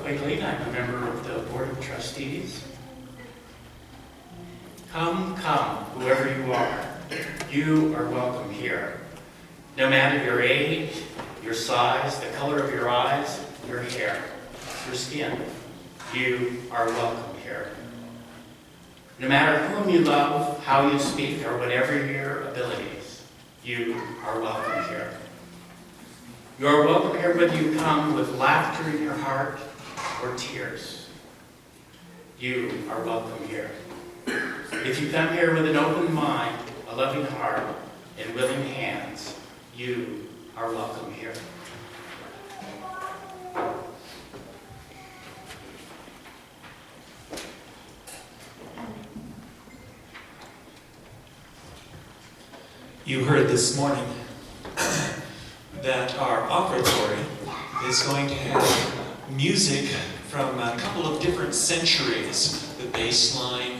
Quigley. I'm a member of the Board of Trustees. Come, whoever you are. You are welcome here. No matter your age, your size, the color of your eyes, your hair, your skin, you are welcome here. No matter whom you love, how you speak, or whatever your abilities, you are welcome here. You are welcome here whether you come with laughter in your heart or tears. You are welcome here. If you come here with an open mind, a loving heart, and willing hands, you are welcome here. You heard this morning that our offertory is going to have music from a couple of different centuries. The bass line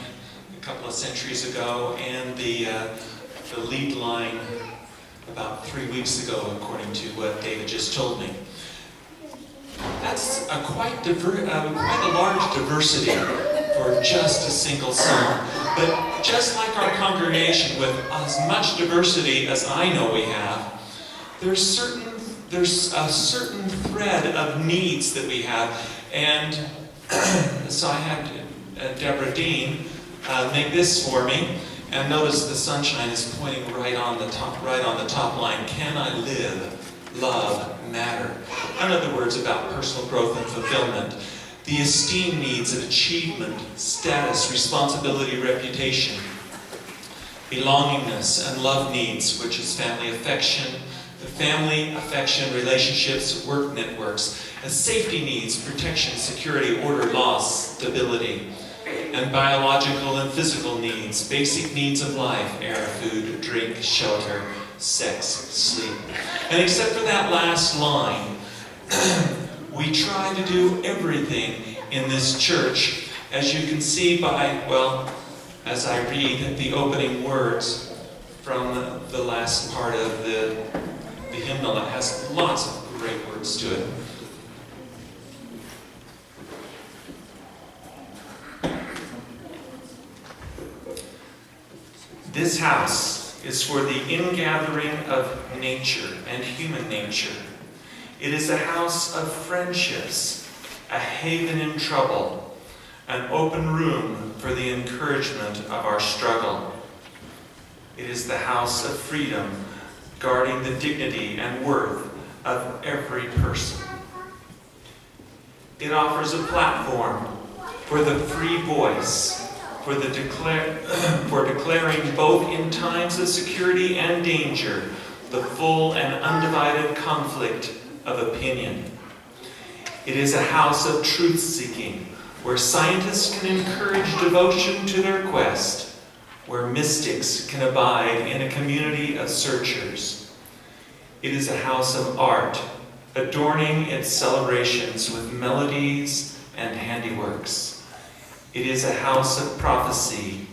a couple of centuries ago and the lead line about 3 weeks ago, according to what David just told me. That's quite a large diversity for just a single song. But just like our congregation, with as much diversity as I know we have, there's a certain thread of needs that we have. And so I had Deborah Dean make this for me. And notice the sunshine is pointing right on the top line. Can I live, love, matter? In other words, about personal growth and fulfillment. The esteem needs of achievement, status, responsibility, reputation. Belongingness and love needs, which is family affection, relationships, work networks. And safety needs, protection, security, order, loss, stability. And biological and physical needs, basic needs of life, air, food, drink, shelter, sex, sleep. And except for that last line, we try to do everything in this church, as you can see by, well, as I read the opening words from the last part of the hymnal. It has lots of great words to it. This house is for the ingathering of nature and human nature. It is a house of friendships, a haven in trouble, an open room for the encouragement of our struggle. It is the house of freedom, guarding the dignity and worth of every person. It offers a platform for the free voice, for declaring both in times of security and danger the full and undivided conflict of opinion. It is a house of truth-seeking, where scientists can encourage devotion to their quest, where mystics can abide in a community of searchers. It is a house of art, adorning its celebrations with melodies and handiworks. It is a house of prophecy,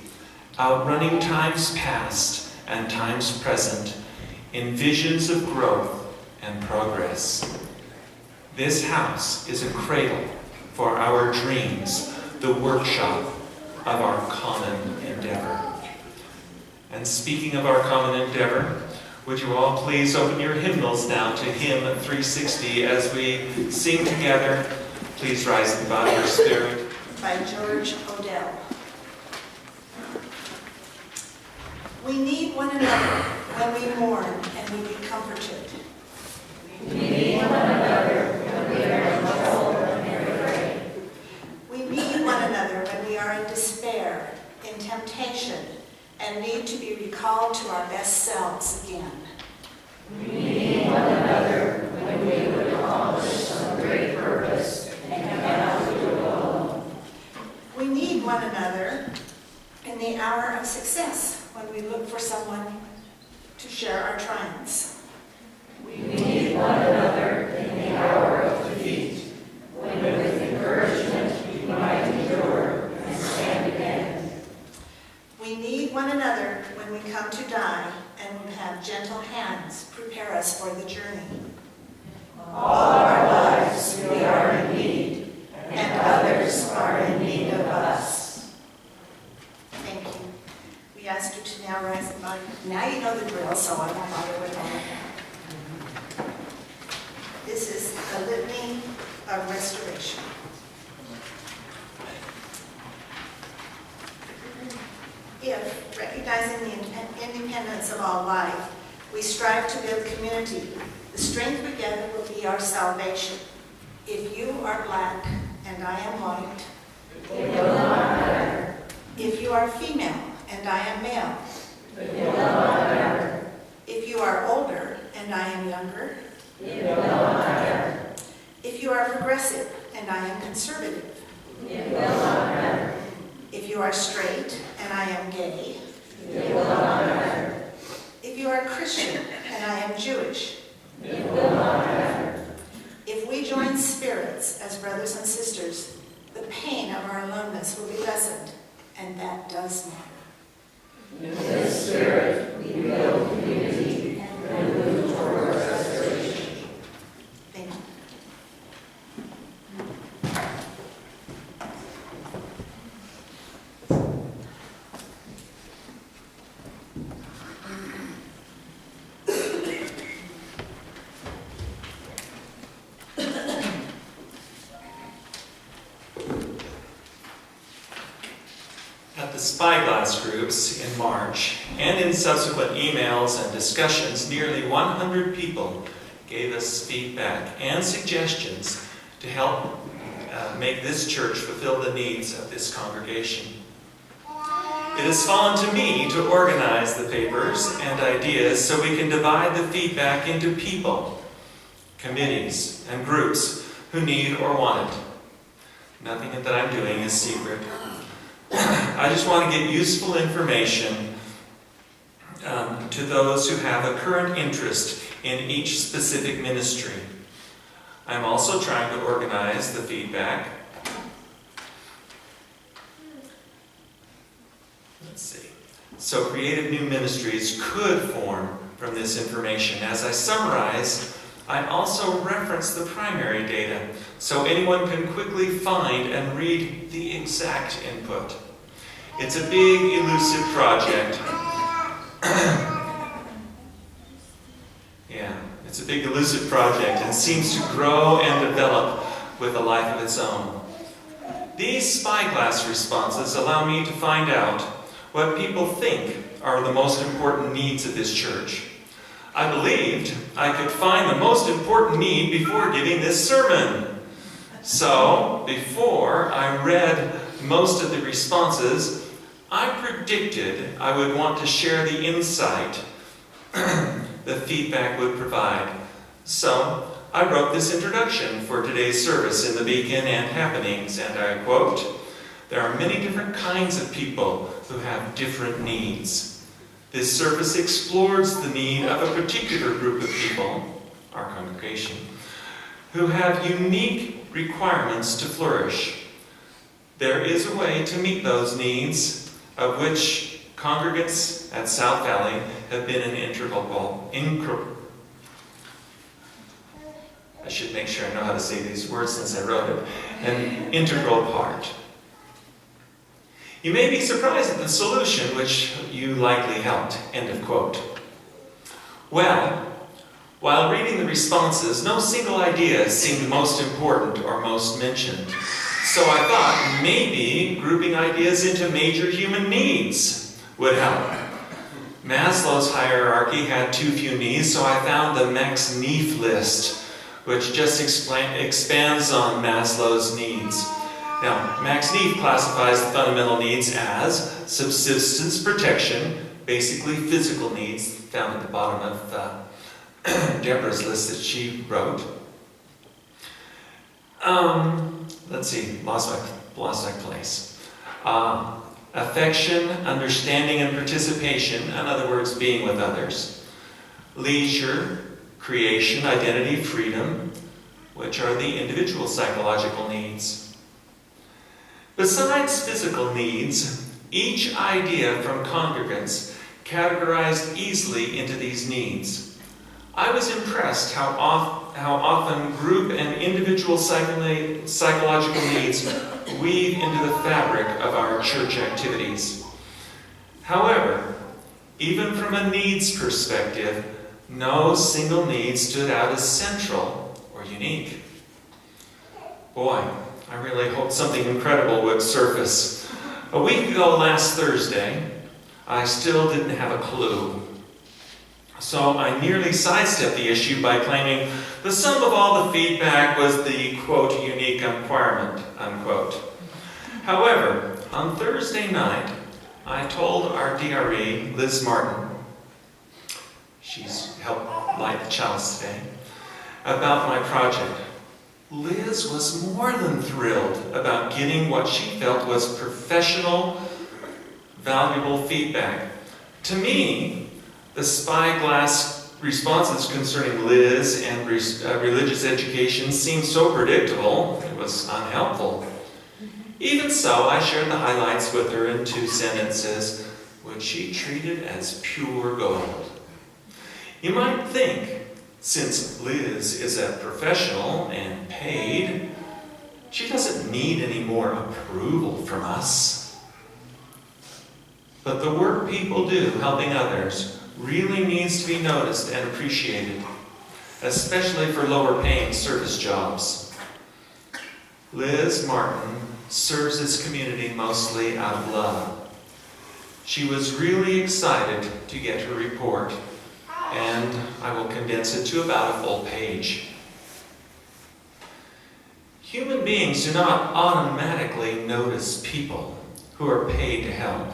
outrunning times past and times present in visions of growth and progress. This house is a cradle for our dreams, the workshop of our common endeavor. And speaking of our common endeavor, would you all please open your hymnals now to hymn 360 as we sing together, Please Rise and Bow Your Spirit, by George Odell. We need one another when we mourn and we be comforted. We need one another when we are in trouble and afraid. We need one another when we are in despair, in temptation, and need to be recalled to our best selves again. We need one another when we would accomplish some great purpose and cannot do it alone. We need one another in the hour of success, when we look for someone to share our triumphs. We need one another in the hour of defeat, when with encouragement we might endure and stand again. We need one another when we come to die and would have gentle hands prepare us for the journey. All our lives we are in need, and and others are in need of us. Thank you. We ask you to now rise and bind. Now you know the drill, so I won't bother with all of that. This is a litany of restoration. If, recognizing the independence of all life, we strive to build community, the strength we gather will be our salvation. If you are black and I am white, it will not matter. If you are female and I am male, It will not matter. if you are older and I am younger, It will not matter. if you are progressive and I am conservative, It will not matter. if you are straight and I am gay, It will not matter. if you are Christian and I am Jewish, It will not matter. if we join spirits as brothers and sisters, the pain of our aloneness will be lessened, and that does matter. In this spirit, we build community and move towards restoration. Thank you. At the Spyglass groups in March, and in subsequent emails and discussions, nearly 100 people gave us feedback and suggestions to help make this church fulfill the needs of this congregation. It has fallen to me to organize the papers and ideas so we can divide the feedback into people, committees, and groups who need or want it. Nothing that I'm doing is secret. I just want to get useful information to those who have a current interest in each specific ministry. I'm also trying to organize the feedback. Let's see. So creative new ministries could form from this information. As I summarize, I also reference the primary data so anyone can quickly find and read the exact input. It's a big, elusive project. It's a big, elusive project and seems to grow and develop with a life of its own. These spyglass responses allow me to find out what people think are the most important needs of this church. I believed I could find the most important need before giving this sermon. So, before I read most of the responses, I predicted I would want to share the insight the feedback would provide. So, I wrote this introduction for today's service in the Beacon and Happenings, and I quote, "There are many different kinds of people who have different needs. This service explores the need of a particular group of people, our congregation, who have unique requirements to flourish. There is a way to meet those needs, of which congregants at South Valley have been an I should make sure I know how to say these words since I wrote it, an integral part. You may be surprised at the solution, which you likely helped." End of quote. Well, while reading the responses, no single idea seemed most important or most mentioned. So I thought maybe grouping ideas into major human needs would help. Maslow's hierarchy had too few needs, so I found the Max Neef list, which just expands on Maslow's needs. Now, Max Neef classifies the fundamental needs as subsistence protection, basically physical needs, found at the bottom of Deborah's list that she wrote. Let's see, lost my place. Affection, understanding, and participation, in other words, being with others. Leisure, creation, identity, freedom, which are the individual psychological needs. Besides physical needs, each idea from congregants categorized easily into these needs. I was impressed how how often group and individual psychological needs weave into the fabric of our church activities. However, even from a needs perspective, no single need stood out as central or unique. Boy, I really hoped something incredible would surface. A week ago last Thursday, I still didn't have a clue. So I nearly sidestepped the issue by claiming the sum of all the feedback was the, quote, unique requirement, unquote. However, on Thursday night, I told our DRE, Liz Martin, she's helped light the chalice today, about my project. Liz was more than thrilled about getting what she felt was professional, valuable feedback. To me, the spyglass responses concerning Liz and religious education seemed so predictable, it was unhelpful. Even so, I shared the highlights with her in 2 sentences, which she treated as pure gold. You might think, since Liz is a professional and paid, she doesn't need any more approval from us. But the work people do helping others really needs to be noticed and appreciated, especially for lower paying service jobs. Liz Martin serves this community mostly out of love. She was really excited to get her report, and I will condense it to about a full page. Human beings do not automatically notice people who are paid to help.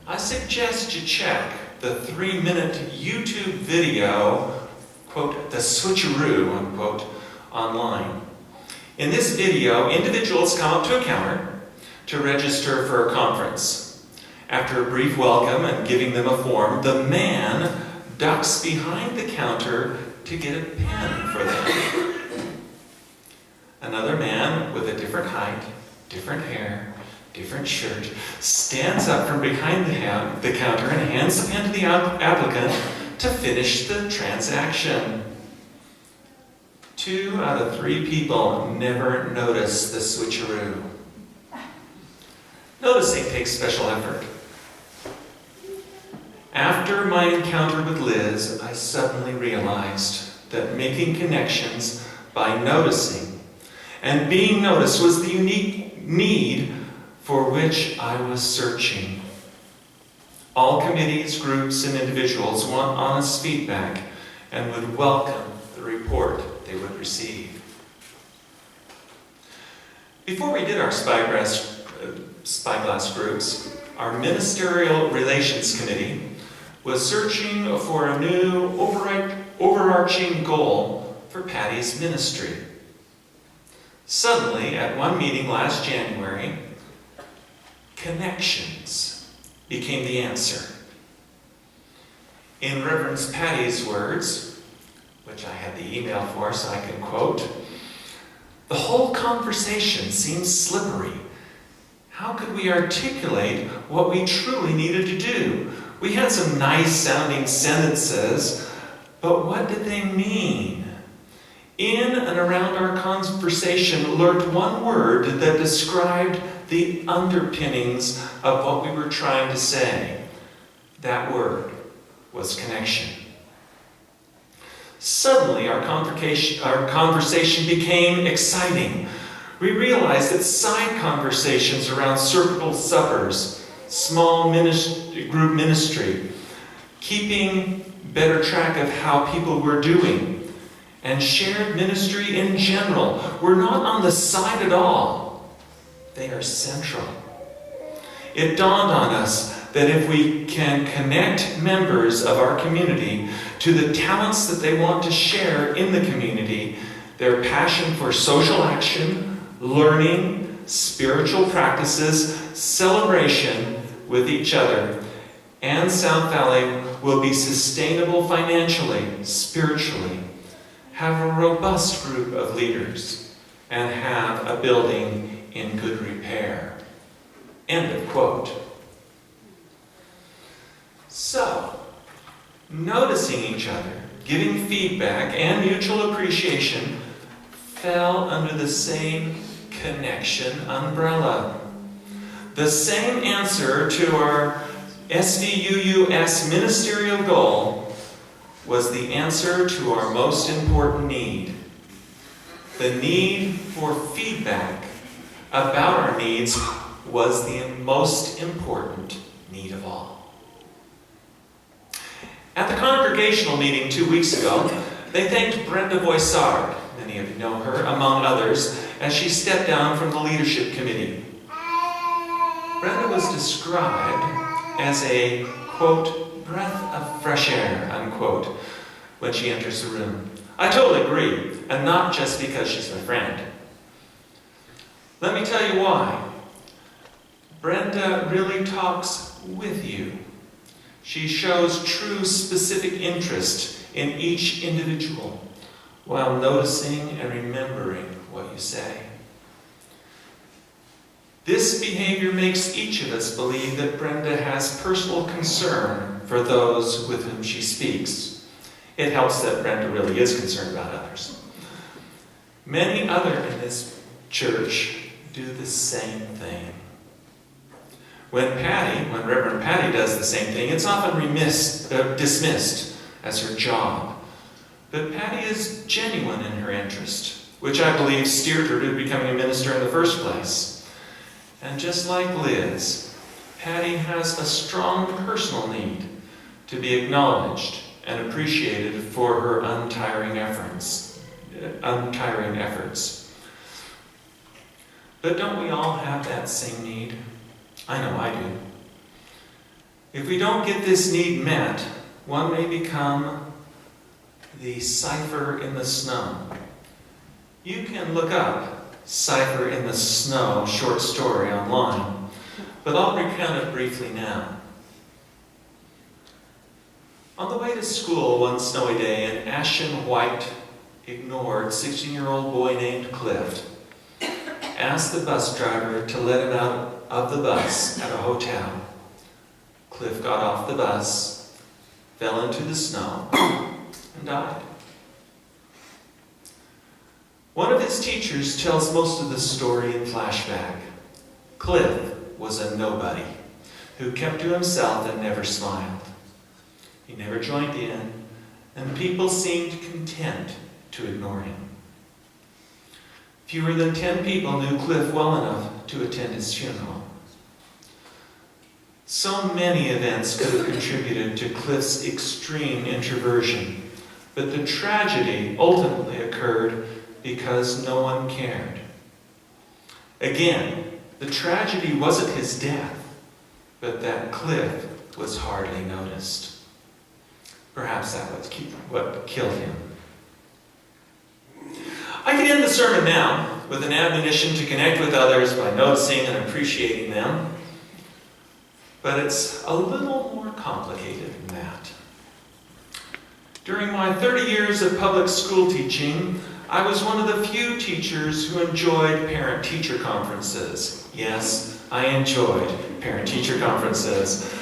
I suggest you check the 3-minute YouTube video, quote, the switcheroo, unquote, online. In this video, individuals come up to a counter to register for a conference. After a brief welcome and giving them a form, the man ducks behind the counter to get a pen for them. Another man with a different height, different hair, different shirt, stands up from behind the counter and hands the pen to the applicant to finish the transaction. 2 out of 3 people never notice the switcheroo. Noticing takes special effort. After my encounter with Liz, I suddenly realized that making connections by noticing and being noticed was the unique need for which I was searching. All committees, groups, and individuals want honest feedback and would welcome the report they would receive. Before we did our spyglass groups, our Ministerial Relations Committee was searching for a new overarching goal for Patty's ministry. Suddenly, at one meeting last January, connections became the answer. In Reverend Patty's words, which I had the email for so I can quote, "The whole conversation seemed slippery. How could we articulate what we truly needed to do? We had some nice sounding sentences, but what did they mean? In and around our conversation lurked one word that described the underpinnings of what we were trying to say. That word was connection. Suddenly, our conversation became exciting. We realized that side conversations around circle suppers, small group ministry, keeping better track of how people were doing, and shared ministry in general were not on the side at all. They are central. It dawned on us that if we can connect members of our community to the talents that they want to share in the community, their passion for social action, learning, spiritual practices, celebration with each other, and South Valley will be sustainable financially, spiritually, have a robust group of leaders, and have a building in good repair." End of quote. So, noticing each other, giving feedback, and mutual appreciation fell under the same connection umbrella. The same answer to our SVUUS ministerial goal was the answer to our most important need. The need for feedback about our needs was the most important need of all. At the congregational meeting 2 weeks ago, they thanked Brenda Voisard, many of you know her, among others, as she stepped down from the leadership committee. Brenda was described as a, quote, breath of fresh air, unquote, when she enters the room. I totally agree, and not just because she's my friend. Let me tell you why. Brenda really talks with you. She shows true specific interest in each individual while noticing and remembering what you say. This behavior makes each of us believe that Brenda has personal concern for those with whom she speaks. It helps that Brenda really is concerned about others. Many others in this church do the same thing. When Reverend Patty does the same thing, it's often dismissed as her job. But Patty is genuine in her interest, which I believe steered her to becoming a minister in the first place. And just like Liz, Patty has a strong personal need to be acknowledged and appreciated for her untiring efforts. But don't we all have that same need? I know I do. If we don't get this need met, one may become the cipher in the snow. You can look up Cipher in the Snow short story online, but I'll recount it briefly now. On the way to school one snowy day, an ashen white, ignored 16-year-old boy named Cliff asked the bus driver to let him out of the bus at a hotel. Cliff got off the bus, fell into the snow, and died. One of his teachers tells most of the story in flashback. Cliff was a nobody who kept to himself and never smiled. He never joined in, and people seemed content to ignore him. Fewer than 10 people knew Cliff well enough to attend his funeral. So many events could have contributed to Cliff's extreme introversion, but the tragedy ultimately occurred because no one cared. Again, the tragedy wasn't his death, but that Cliff was hardly noticed. Perhaps that was what killed him. I can end the sermon now with an admonition to connect with others by noticing and appreciating them, but it's a little more complicated than that. During my 30 years of public school teaching, I was one of the few teachers who enjoyed parent-teacher conferences. Yes, I enjoyed parent-teacher conferences.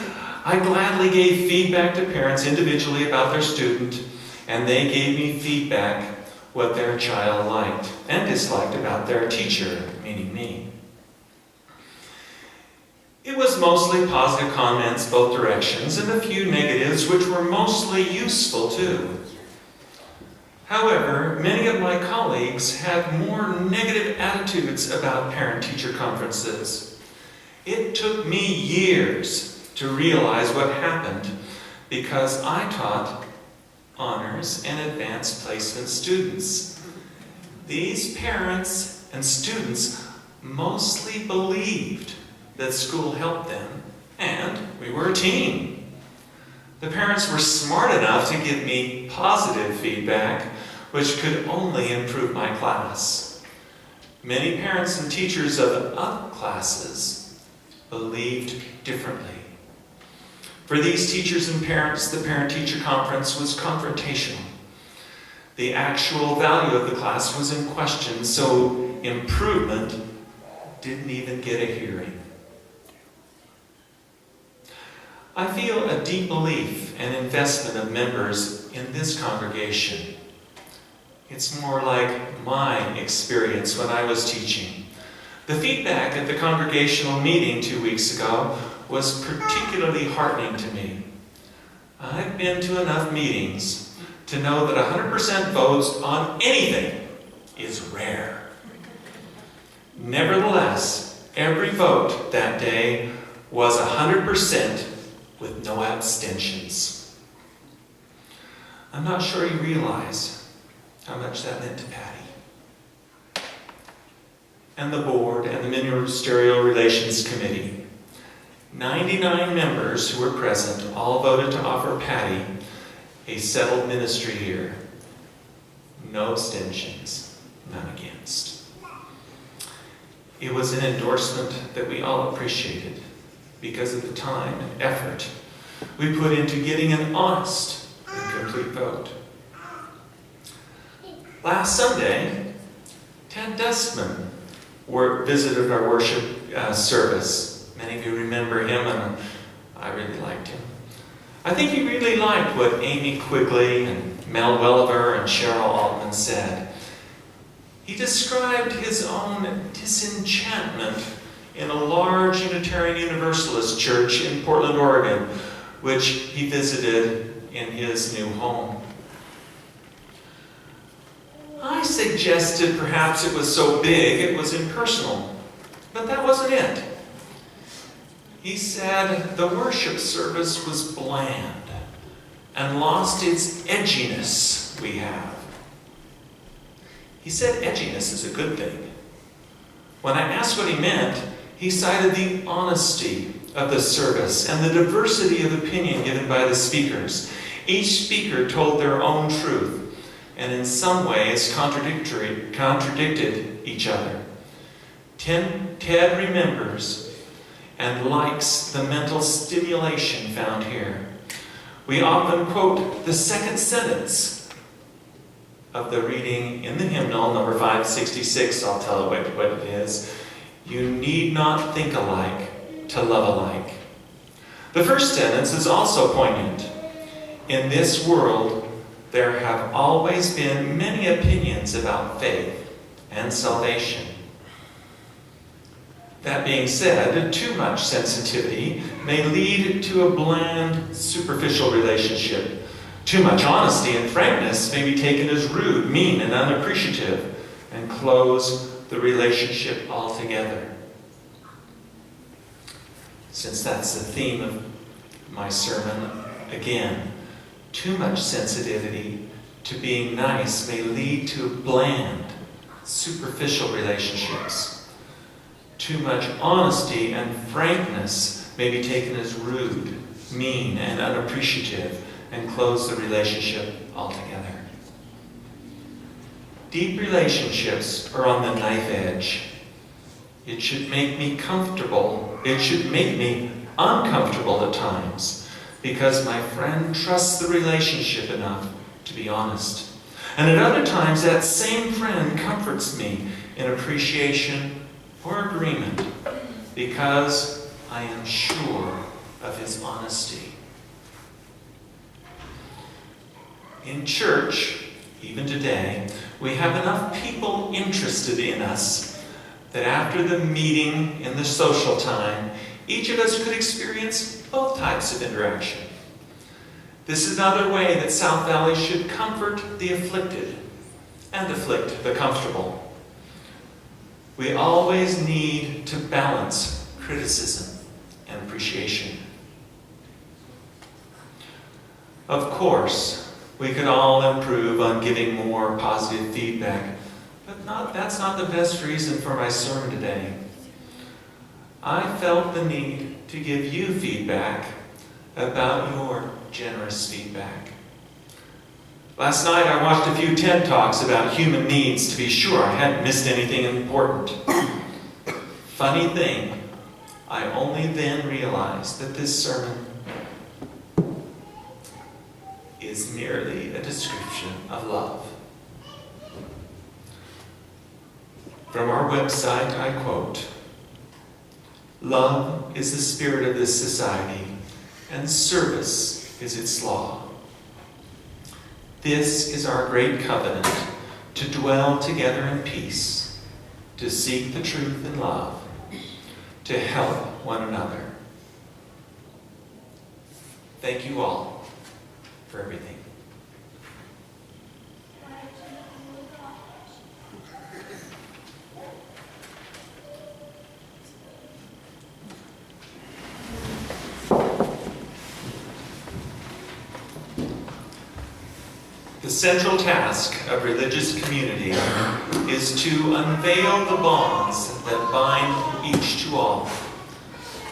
I gladly gave feedback to parents individually about their student, and they gave me feedback what their child liked and disliked about their teacher, meaning me. It was mostly positive comments both directions, and a few negatives, which were mostly useful too. However, many of my colleagues had more negative attitudes about parent-teacher conferences. It took me years to realize what happened because I taught honors and advanced placement students. These parents and students mostly believed that school helped them, and we were a team. The parents were smart enough to give me positive feedback, which could only improve my class. Many parents and teachers of other classes believed differently. For these teachers and parents, the parent-teacher conference was confrontational. The actual value of the class was in question, so improvement didn't even get a hearing. I feel a deep belief and investment of members in this congregation. It's more like my experience when I was teaching. The feedback at the congregational meeting 2 weeks ago was particularly heartening to me. I've been to enough meetings to know that 100% votes on anything is rare. Nevertheless, every vote that day was 100% with no abstentions. I'm not sure you realize how much that meant to Patty and the board and the Ministerial Relations Committee. 99 members who were present all voted to offer Patty a settled ministry here. No abstentions, none against. It was an endorsement that we all appreciated because of the time and effort we put into getting an honest and complete vote. Last Sunday, Ted Dustman visited our worship service. Many of you remember him, and I really liked him. I think he really liked what Amy Quigley and Mel Welliver and Cheryl Altman said. He described his own disenchantment in a large Unitarian Universalist church in Portland, Oregon, which he visited in his new home. I suggested perhaps it was so big it was impersonal, but that wasn't it. He said the worship service was bland and lost its edginess we have. He said edginess is a good thing. When I asked what he meant, he cited the honesty of the service and the diversity of opinion given by the speakers. Each speaker told their own truth, and in some ways contradicted each other. Ted remembers and likes the mental stimulation found here. We often quote the second sentence of the reading in the hymnal, number 566. I'll tell it what it is. You need not think alike to love alike. The first sentence is also poignant. In this world, there have always been many opinions about faith and salvation. That being said, too much sensitivity may lead to a bland, superficial relationship. Too much honesty and frankness may be taken as rude, mean, and unappreciative, and close the relationship altogether. Since that's the theme of my sermon, again, too much sensitivity to being nice may lead to bland, superficial relationships. Too much honesty and frankness may be taken as rude, mean, and unappreciative, and close the relationship altogether. Deep relationships are on the knife edge. It should make me comfortable. It should make me uncomfortable at times, because my friend trusts the relationship enough to be honest. And at other times, that same friend comforts me in appreciation or agreement, because I am sure of his honesty. In church, even today, we have enough people interested in us that after the meeting in the social time, each of us could experience both types of interaction. This is another way that South Valley should comfort the afflicted and afflict the comfortable. We always need to balance criticism and appreciation. Of course, we could all improve on giving more positive feedback, but that's not the best reason for my sermon today. I felt the need to give you feedback about your generous feedback. Last night I watched a few TED Talks about human needs to be sure I hadn't missed anything important. Funny thing, I only then realized that this sermon is merely a description of love. From our website, I quote, "Love is the spirit of this society, and service is its law. This is our great covenant, to dwell together in peace, to seek the truth in love, to help one another. Thank you all for everything. The central task of religious community is to unveil the bonds that bind each to all.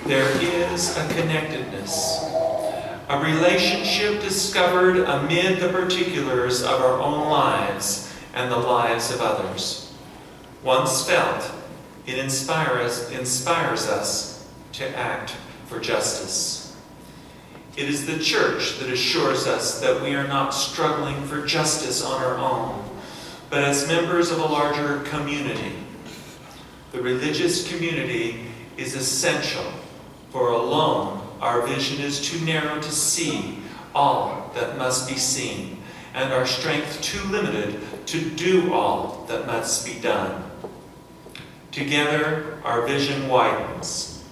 There is a connectedness, a relationship discovered amid the particulars of our own lives and the lives of others. Once felt, it inspires us to act for justice. It is the church that assures us that we are not struggling for justice on our own, but as members of a larger community. The religious community is essential, for alone our vision is too narrow to see all that must be seen, and our strength too limited to do all that must be done. Together our vision widens,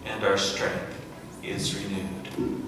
and our strength is renewed.